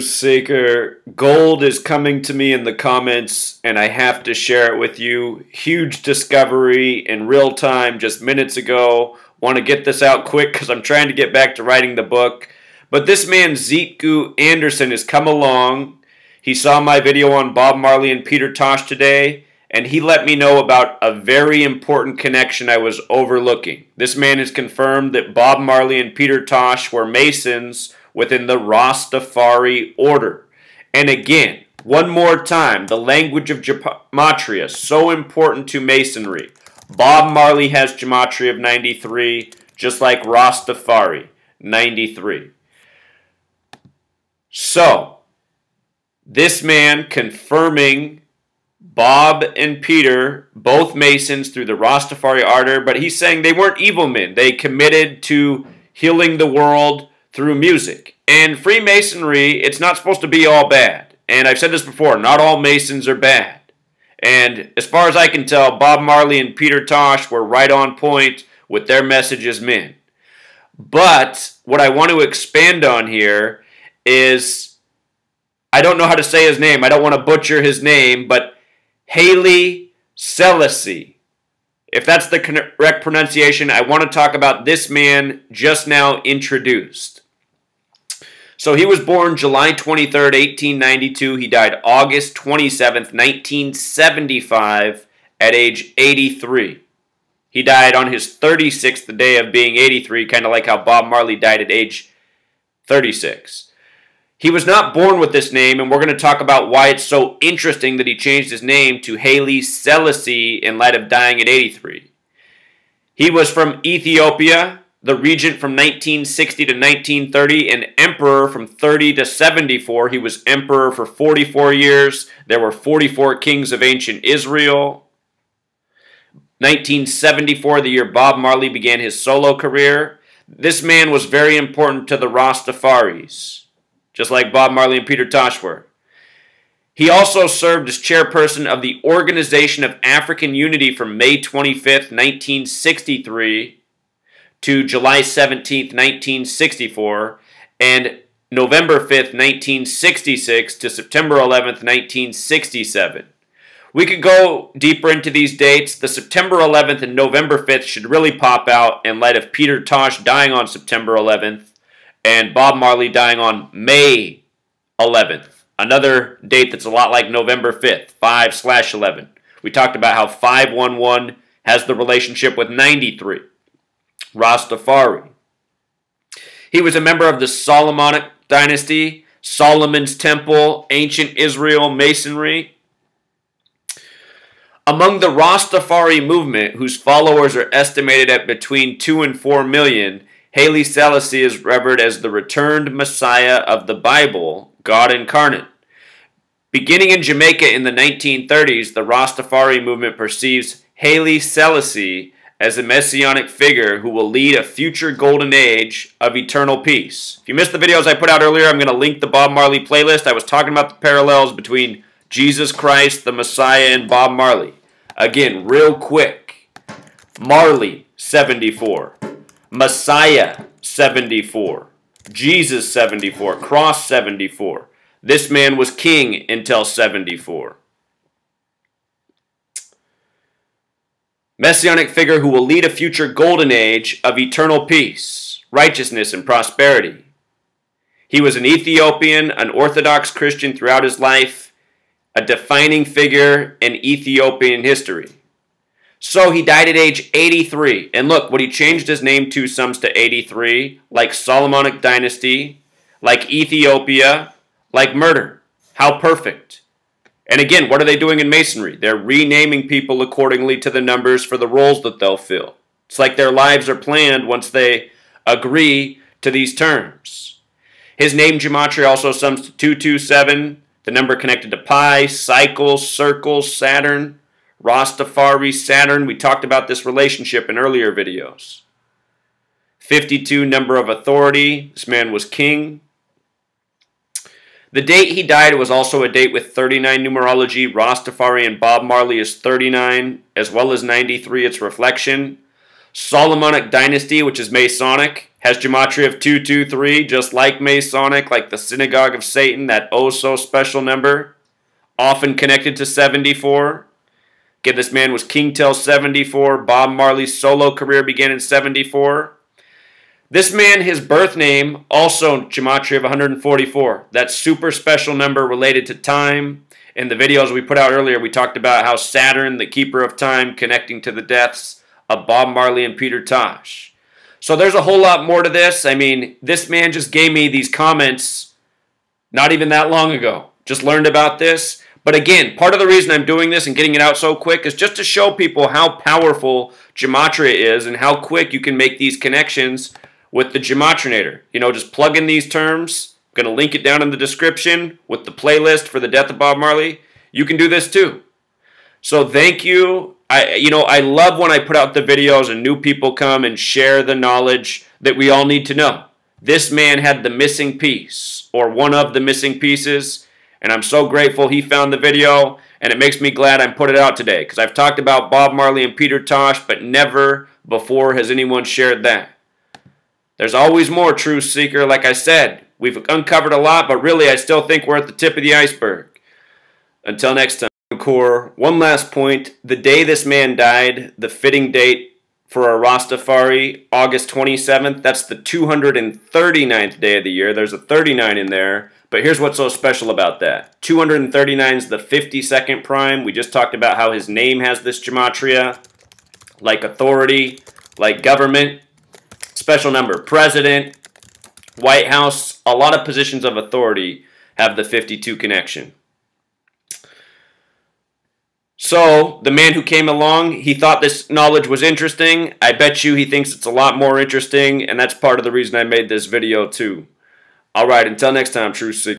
Seeker, gold is coming to me in the comments, and I have to share it with you. Huge discovery in real time just minutes ago. Want to get this out quick because I'm trying to get back to writing the book. But this man, Zeke Anderson, has come along. He saw my video on Bob Marley and Peter Tosh today, and he let me know about a very important connection I was overlooking. This man has confirmed that Bob Marley and Peter Tosh were Masons within the Rastafari order. And again, one more time, the language of gematria, so important to Masonry. Bob Marley has gematria of 93, just like Rastafari, 93. So, this man confirming Bob and Peter, both Masons through the Rastafari order, but he's saying they weren't evil men. They committed to healing the world through music. And Freemasonry, it's not supposed to be all bad. And I've said this before, not all Masons are bad. And as far as I can tell, Bob Marley and Peter Tosh were right on point with their message as men. But what I want to expand on here is, I don't know how to say his name. I don't want to butcher his name, but Haile Selassie. If that's the correct pronunciation, I want to talk about this man just now introduced. So he was born July 23rd, 1892. He died August 27th, 1975 at age 83. He died on his 36th day of being 83, kind of like how Bob Marley died at age 36. He was not born with this name, and we're going to talk about why it's so interesting that he changed his name to Haile Selassie in light of dying at 83. He was from Ethiopia, the regent from 1960 to 1930, and emperor from 30 to 74. He was emperor for 44 years. There were 44 kings of ancient Israel. 1974, the year Bob Marley began his solo career. This man was very important to the Rastafaris, just like Bob Marley and Peter Tosh were. He also served as chairperson of the Organization of African Unity from May 25th, 1963 to July 17th, 1964, and November 5th, 1966 to September 11th, 1967. We could go deeper into these dates. The September 11th and November 5th should really pop out in light of Peter Tosh dying on September 11th and Bob Marley dying on May 11th. Another date that's a lot like November 5th, 5/11. We talked about how 511 has the relationship with 93. Rastafari. He was a member of the Solomonic Dynasty, Solomon's Temple, ancient Israel, Masonry. Among the Rastafari movement, whose followers are estimated at between 2 and 4 million, Haile Selassie is revered as the returned Messiah of the Bible, God incarnate. Beginning in Jamaica in the 1930s, the Rastafari movement perceives Haile Selassie as a messianic figure who will lead a future golden age of eternal peace. If you missed the videos I put out earlier, I'm going to link the Bob Marley playlist. I was talking about the parallels between Jesus Christ, the Messiah, and Bob Marley. Again, real quick. Marley, 74. Messiah, 74. Jesus, 74. Cross, 74. This man was king until 74. Messianic figure who will lead a future golden age of eternal peace, righteousness, and prosperity. He was an Ethiopian, an Orthodox Christian throughout his life, a defining figure in Ethiopian history. So he died at age 83. And look, what he changed his name to sums to 83, like Solomonic Dynasty, like Ethiopia, like murder. How perfect. And again, what are they doing in Masonry? They're renaming people accordingly to the numbers for the roles that they'll fill. It's like their lives are planned once they agree to these terms. His name gematria also sums to 227, the number connected to pi, cycles, circles, Saturn, Rastafari, Saturn. We talked about this relationship in earlier videos. 52, number of authority. This man was king. The date he died was also a date with 39 numerology. Rastafari and Bob Marley is 39, as well as 93, its reflection. Solomonic Dynasty, which is Masonic, has gematria of 223, just like Masonic, like the Synagogue of Satan, that oh so special number, often connected to 74. Again, this man was King till 74. Bob Marley's solo career began in 74. This man, his birth name, also gematria of 144. That super special number related to time. In the videos we put out earlier, we talked about how Saturn, the keeper of time, connecting to the deaths of Bob Marley and Peter Tosh. So there's a whole lot more to this. I mean, this man just gave me these comments not even that long ago. Just learned about this. But again, part of the reason I'm doing this and getting it out so quick is just to show people how powerful gematria is and how quick you can make these connections with the Gematrinator. You know, just plug in these terms. I'm going to link it down in the description with the playlist for the death of Bob Marley. You can do this too. So thank you. I love when I put out the videos and new people come and share the knowledge that we all need to know. This man had the missing piece, or one of the missing pieces, and I'm so grateful he found the video, and it makes me glad I put it out today, because I've talked about Bob Marley and Peter Tosh, but never before has anyone shared that. There's always more, truth seeker. Like I said, we've uncovered a lot, but really I still think we're at the tip of the iceberg. Until next time. Core. One last point. The day this man died, the fitting date for a Rastafari, August 27th, that's the 239th day of the year. There's a 39 in there, but here's what's so special about that. 239 is the 52nd prime. We just talked about how his name has this gematria, like authority, like government. Special number, president, White House, a lot of positions of authority have the 52 connection. So, the man who came along, he thought this knowledge was interesting. I bet you he thinks it's a lot more interesting, and that's part of the reason I made this video too. Alright, until next time, Truth Seekers.